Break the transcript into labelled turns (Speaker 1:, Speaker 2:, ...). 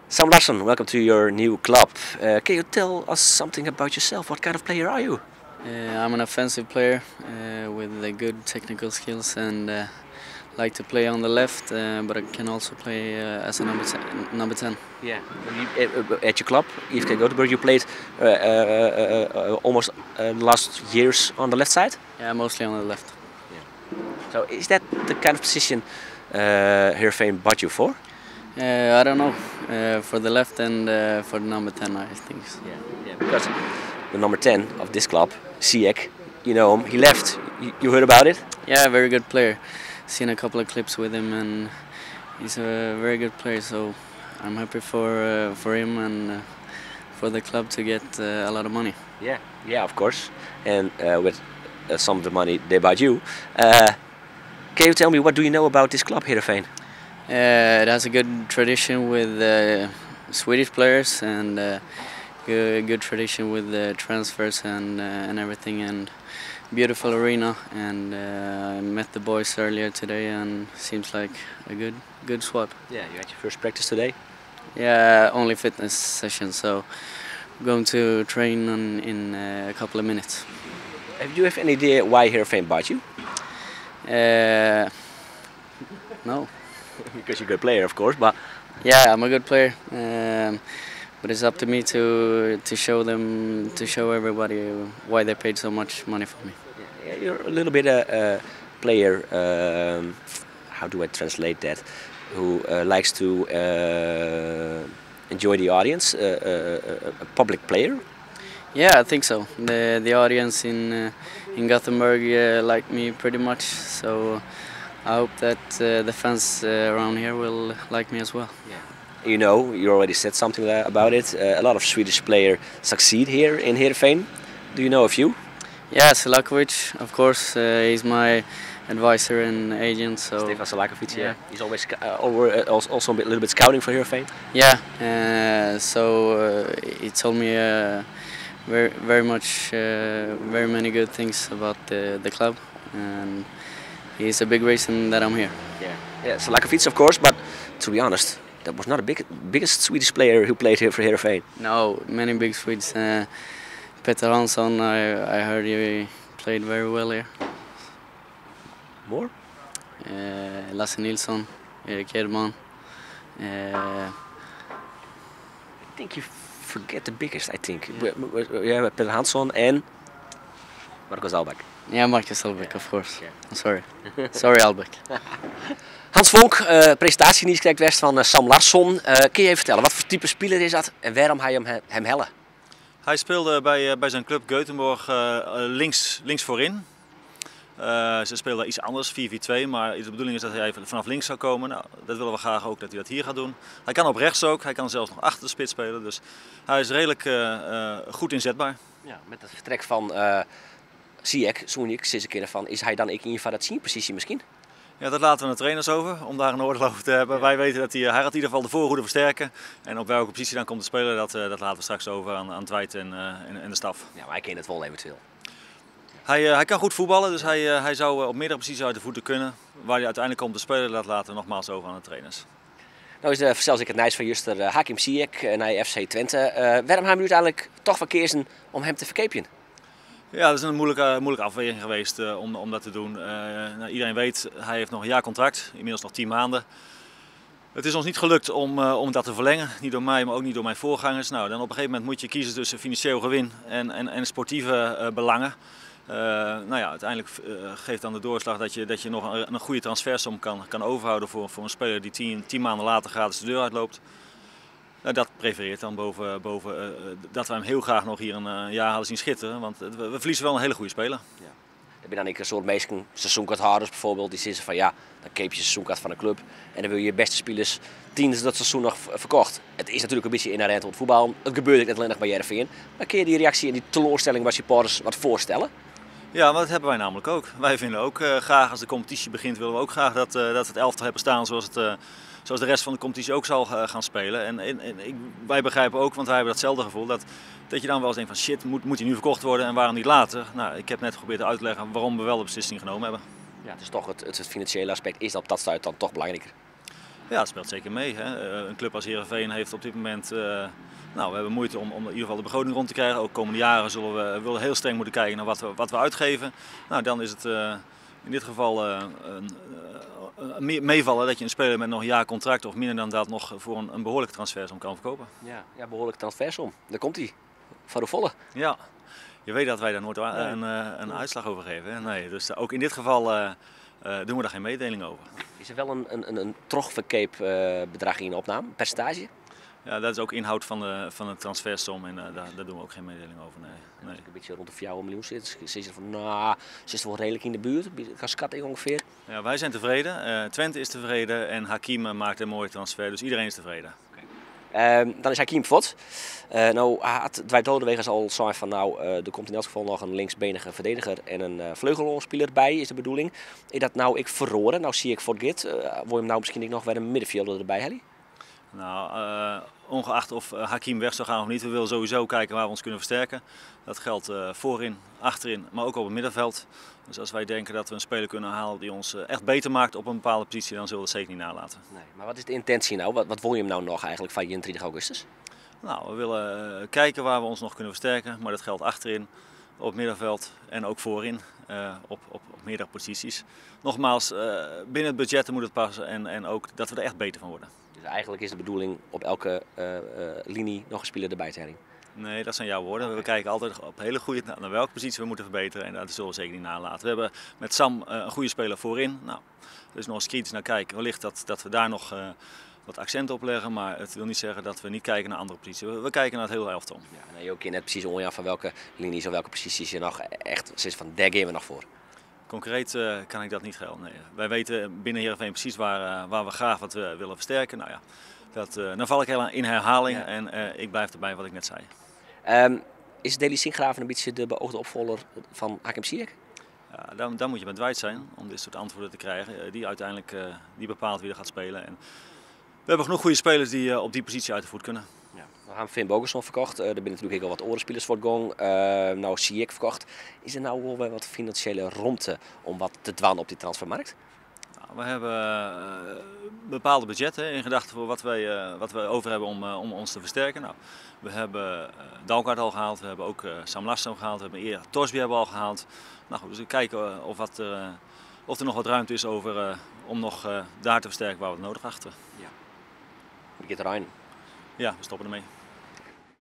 Speaker 1: Sam Larsson, welcome to your new club. Can you tell us something about yourself? What kind of player are you?
Speaker 2: I'm an offensive player with good technical skills and like to play on the left, but I can also play as a number 10.
Speaker 1: Yeah. At your club, IFK Gothenburg, you played almost the last years on the left side?
Speaker 2: Yeah, mostly on the left.
Speaker 1: Yeah. So is that the kind of position Heerenveen bought you for?
Speaker 2: I don't know, for the left and for the number 10 I think.
Speaker 1: Yeah. Because the number 10 of this club, Ziyech, you know him, he left. You heard about it?
Speaker 2: Yeah, very good player. Seen a couple of clips with him and he's a very good player, so I'm happy for him and for the club to get a lot of money.
Speaker 1: Yeah, of course. And with some of the money they bought you. Can you tell me, what do you know about this club, Heerenveen?
Speaker 2: It has a good tradition with Swedish players and good tradition with transfers and everything, and beautiful arena. And I met the boys earlier today and seems like a good squad.
Speaker 1: Yeah, you had your first practice today?
Speaker 2: Yeah, only fitness session, so I'm going to train in a couple of minutes.
Speaker 1: Do you have any idea why Heerenveen bought you?
Speaker 2: No.
Speaker 1: Because you're a good player, of course, but...
Speaker 2: Yeah, I'm a good player, but it's up to me to show everybody why they paid so much money for me.
Speaker 1: Yeah, you're a little bit a player, how do I translate that, who likes to enjoy the audience, a public player?
Speaker 2: Yeah, I think so. The audience in Gothenburg like me pretty much, so I hope that the fans around here will like me as well.
Speaker 1: Yeah. You know, you already said something about it. A lot of Swedish players succeed here in Heerenveen. Do you know a few?
Speaker 2: Yeah, Selakovic, of course. He's my advisor and agent. So
Speaker 1: Stefan Selakovic, yeah. He's always also a little bit scouting for Heerenveen.
Speaker 2: Yeah, so he told me very many good things about the club, and he's a big reason that I'm here.
Speaker 1: Yeah, Selakovic, of course, but to be honest, that was not the biggest Swedish player who played here for Heerenveen.
Speaker 2: No, many big Swedes. Peter Hansson, I heard he played very well here.
Speaker 1: More?
Speaker 2: Lasse Nilsson, Erik Edman.
Speaker 1: I think you forget the biggest, I think. Yeah, Peter Hansson and Marcus Albeck.
Speaker 2: Yeah, Marcus Albeck, of course. Yeah. I'm sorry. Sorry, Albeck.
Speaker 1: Hans Vonk, presentatienieuws krijgt West van Sam Larsson. Kun je even vertellen, wat voor type speler is dat en waarom hij hem hellen?
Speaker 3: Hij speelde bij zijn club Gothenburg links voorin. Ze speelden iets anders, 4-4-2, maar de bedoeling is dat hij vanaf links zou komen. Nou, dat willen we graag ook dat hij dat hier gaat doen. Hij kan op rechts ook, hij kan zelfs nog achter de spits spelen, dus hij is redelijk goed inzetbaar.
Speaker 1: Ja, met het vertrek van Ziyech, Soenijk, sinds een keer ervan, is hij dan in ieder geval dat 10-positie misschien?
Speaker 3: Ja, dat laten we de trainers over, om daar een oordeel over te hebben. Ja. Wij weten dat hij gaat in ieder geval de voorhoede versterken. En op welke positie dan komt te spelen, dat laten we straks over aan Dwight en de staf.
Speaker 1: Ja, maar hij kent het wel eventueel.
Speaker 3: Hij kan goed voetballen, dus hij zou op meerdere posities uit de voeten kunnen. Waar hij uiteindelijk komt te spelen, dat laten we nogmaals over aan de trainers.
Speaker 1: Nou is zelfs ik het nijs van juster Hakim Ziyech naar FC Twente. Waarom hebben we uiteindelijk toch verkeersen om hem te verkepen?
Speaker 3: Ja, dat is een moeilijke afweging geweest om dat te doen. Nou, iedereen weet, hij heeft nog een jaar contract, inmiddels nog 10 maanden. Het is ons niet gelukt om dat te verlengen, niet door mij, maar ook niet door mijn voorgangers. Nou, dan op een gegeven moment moet je kiezen tussen financieel gewin en sportieve belangen. Nou ja, uiteindelijk geeft dan de doorslag dat je nog een goede transfersom kan overhouden voor een speler die 10 maanden later gratis de deur uitloopt. Dat prefereert dan boven dat we hem heel graag nog hier een jaar hadden zien schitteren, want we verliezen wel een hele goede speler.
Speaker 1: Ja. Heb je dan een soort meesten seizoenkaarthouders bijvoorbeeld, die zeggen van ja, dan keep je seizoenkaart van een club en dan wil je je beste spelers tijdens dat seizoen nog verkocht. Het is natuurlijk een beetje inherent op het voetbal, het gebeurt net alleen nog bij Heerenveen. Maar kun je die reactie en die teleurstelling bij supporters wat voorstellen?
Speaker 3: Ja, maar dat hebben wij namelijk ook. Wij vinden ook graag, als de competitie begint, willen we ook graag dat het elftal hebben staan zoals de rest van de competitie ook zal gaan spelen. Wij begrijpen ook, want wij hebben datzelfde gevoel, dat je dan wel eens denkt van shit, moet hij nu verkocht worden en waarom niet later? Nou, ik heb net geprobeerd uit te leggen waarom we wel de beslissing genomen hebben.
Speaker 1: Ja, het is toch het financiële aspect is op dat stuit dan toch belangrijker.
Speaker 3: Ja, het speelt zeker mee. Hè. Een club als Heerenveen heeft op dit moment, nou, we hebben moeite om in ieder geval de begroting rond te krijgen. Ook komende jaren zullen we heel streng moeten kijken naar wat we uitgeven. Nou, dan is het in dit geval meevallen dat je een speler met nog een jaar contract of minder dan dat nog voor een behoorlijke transfersom kan verkopen.
Speaker 1: Ja, behoorlijk transfersom. Daar komt hij. Van de volle.
Speaker 3: Ja, je weet dat wij daar nooit een uitslag over geven. Hè? Nee, dus ook in dit geval doen we daar geen mededeling over.
Speaker 1: Is er wel een terugverkeep bedrag in de opname, een percentage?
Speaker 3: Ja, dat is ook inhoud van de transfersom en daar doen we ook geen mededeling over. Nee.
Speaker 1: Als ik een beetje rond de 4 miljoen zit, zit je van, nou, ze is wel redelijk in de buurt, qua schatting ongeveer.
Speaker 3: Ja, wij zijn tevreden, Twente is tevreden en Hakim maakt een mooie transfer, dus iedereen is tevreden.
Speaker 1: Dan is Hakim Vot. Nou had Dwight Lodewegers al zei van nou, er komt in elk geval nog een linksbenige verdediger en een vleugelspeler bij, is de bedoeling. Is dat nou ik verroren? Nou zie ik Forget. Wil je hem nou misschien nog weer een middenvelder erbij, Helly?
Speaker 3: Nou, ongeacht of Hakim weg zou gaan of niet, we willen sowieso kijken waar we ons kunnen versterken. Dat geldt voorin, achterin, maar ook op het middenveld. Dus als wij denken dat we een speler kunnen halen die ons echt beter maakt op een bepaalde positie, dan zullen we dat zeker niet nalaten.
Speaker 1: Nee, maar wat is de intentie nou? Wat wil je hem nou nog eigenlijk van 23 augustus?
Speaker 3: Nou, we willen kijken waar we ons nog kunnen versterken, maar dat geldt achterin, op het middenveld en ook voorin, op meerdere posities. Nogmaals, binnen het budget moet het passen en ook dat we er echt beter van worden.
Speaker 1: Dus eigenlijk is de bedoeling op elke linie nog een speler erbij te hebben.
Speaker 3: Nee, dat zijn jouw woorden. We kijken altijd op hele goede naar welke positie we moeten verbeteren en dat zullen we zeker niet nalaten. We hebben met Sam een goede speler voorin. Nou, er is nog eens kritisch naar kijken. Wellicht dat we daar nog wat accent op leggen, maar het wil niet zeggen dat we niet kijken naar andere posities. We kijken naar het hele elftal.
Speaker 1: Ja, nee, ook net precies onja van welke linies of welke posities je nog echt zit van daar gaan we nog voor.
Speaker 3: Concreet kan ik dat niet gelden. Nee. Wij weten binnen Heerenveen precies waar we graag wat willen versterken. Nou ja, dan val ik heel in herhaling en ik blijf erbij wat ik net zei.
Speaker 1: Is Deli Sinkgraven een beetje de beoogde opvolger van Hakim Ziyech?
Speaker 3: Ja, dan moet je met Dwight zijn om dit soort antwoorden te krijgen. Die uiteindelijk die bepaalt wie er gaat spelen. En we hebben genoeg goede spelers die op die positie uit de voet kunnen.
Speaker 1: Ja. We hebben Finn Bogason verkocht. Er zijn natuurlijk heel wat orenspelers voor het gong. Nou Ziyech verkocht. Is er nou wel weer wat financiële ruimte om wat te dwan op die transfermarkt?
Speaker 3: We hebben bepaalde budgetten in gedachten voor wat we over hebben om ons te versterken. Nou, we hebben Dalkaart al gehaald, we hebben ook Sam Larsson gehaald, we hebben eerder Torsby hebben al gehaald. Nou goed, dus we kijken of er nog wat ruimte is om nog daar te versterken waar we het nodig achten.
Speaker 1: Ja. Wie gaat er aan?
Speaker 3: Ja, we stoppen ermee.